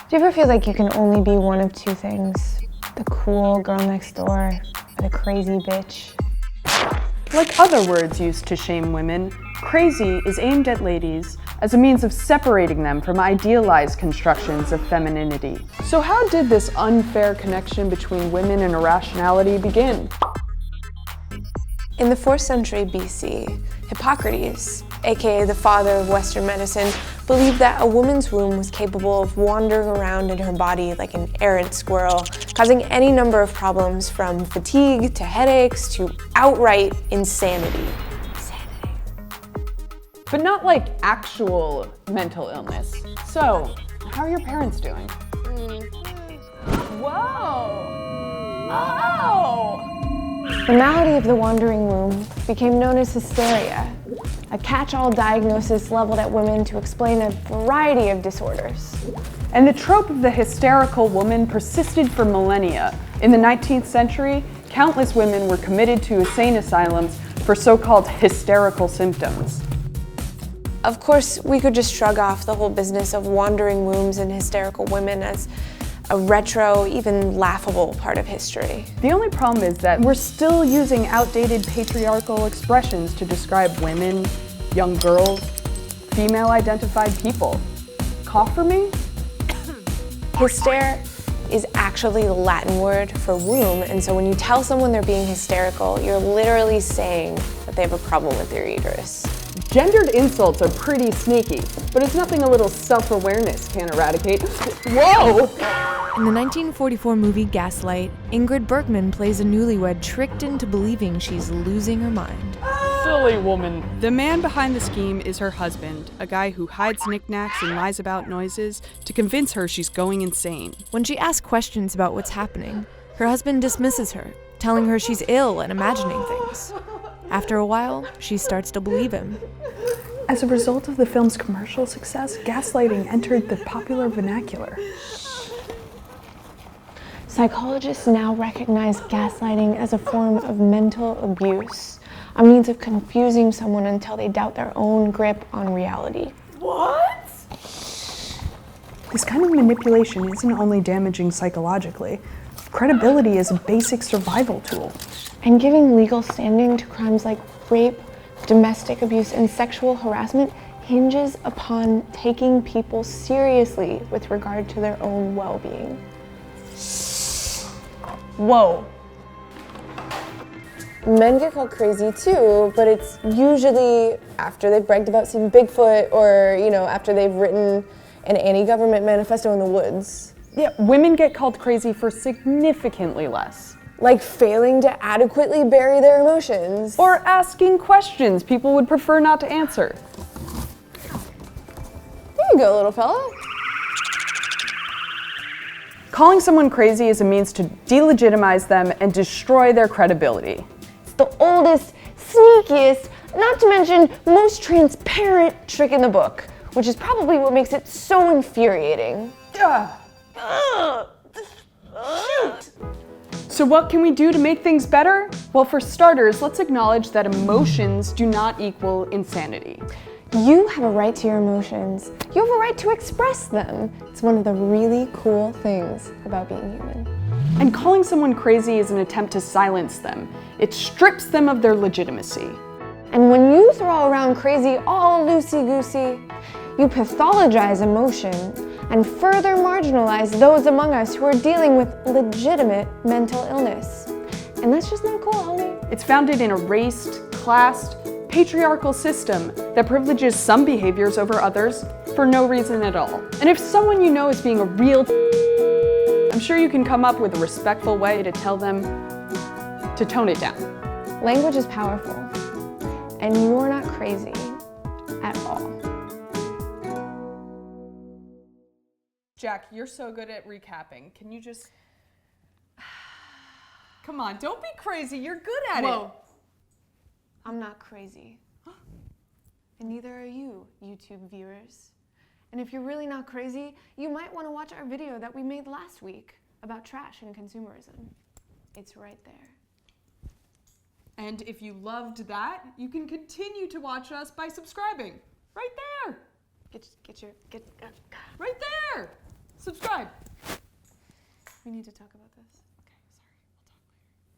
Do you ever feel like you can only be one of two things? The cool girl next door, or the crazy bitch? Like other words used to shame women, crazy is aimed at ladies as a means of separating them from idealized constructions of femininity. So how did this unfair connection between women and irrationality begin? In the 4th century BC, Hippocrates, aka the father of Western medicine, believed that a woman's womb was capable of wandering around in her body like an errant squirrel, causing any number of problems from fatigue to headaches to outright insanity. But not like actual mental illness. So, how are your parents doing? Whoa! Oh! The malady of the wandering womb became known as hysteria, a catch-all diagnosis leveled at women to explain a variety of disorders. And the trope of the hysterical woman persisted for millennia. In the 19th century, countless women were committed to insane asylums for so-called hysterical symptoms. Of course, we could just shrug off the whole business of wandering wombs and hysterical women as a retro, even laughable part of history. The only problem is that we're still using outdated patriarchal expressions to describe women, young girls, female-identified people. Cough for me? Hyster is actually the Latin word for womb, and so when you tell someone they're being hysterical, you're literally saying that they have a problem with their uterus. Gendered insults are pretty sneaky, but it's nothing a little self-awareness can't eradicate. Whoa! In the 1944 movie Gaslight, Ingrid Bergman plays a newlywed tricked into believing she's losing her mind. Silly woman. The man behind the scheme is her husband, a guy who hides knickknacks and lies about noises to convince her she's going insane. When she asks questions about what's happening, her husband dismisses her, telling her she's ill and imagining things. After a while, she starts to believe him. As a result of the film's commercial success, gaslighting entered the popular vernacular. Psychologists now recognize gaslighting as a form of mental abuse, a means of confusing someone until they doubt their own grip on reality. What? This kind of manipulation isn't only damaging psychologically. Credibility is a basic survival tool. And giving legal standing to crimes like rape, domestic abuse, and sexual harassment hinges upon taking people seriously with regard to their own well-being. Whoa. Men get called crazy too, but it's usually after they've bragged about seeing Bigfoot or, after they've written an anti-government manifesto in the woods. Yeah, women get called crazy for significantly less. Like failing to adequately bury their emotions. Or asking questions people would prefer not to answer. There you go, little fella. Calling someone crazy is a means to delegitimize them and destroy their credibility. It's the oldest, sneakiest, not to mention most transparent trick in the book, which is probably what makes it so infuriating. So what can we do to make things better? Well, for starters, let's acknowledge that emotions do not equal insanity. You have a right to your emotions. You have a right to express them. It's one of the really cool things about being human. And calling someone crazy is an attempt to silence them. It strips them of their legitimacy. And when you throw around crazy all loosey-goosey, you pathologize emotion and further marginalize those among us who are dealing with legitimate mental illness. And that's just not cool, Holly. It's founded in a raced, classed, patriarchal system that privileges some behaviors over others for no reason at all. And if someone you know is being a real I'm sure you can come up with a respectful way to tell them to tone it down. Language is powerful, and you're not crazy at all. Jack, you're so good at recapping. Can you just... Come on, don't be crazy. You're good at it. I'm not crazy. And neither are you, YouTube viewers. And if you're really not crazy, you might want to watch our video that we made last week about trash and consumerism. It's right there. And if you loved that, you can continue to watch us by subscribing. Right there. Get Right there. Subscribe. We need to talk about this.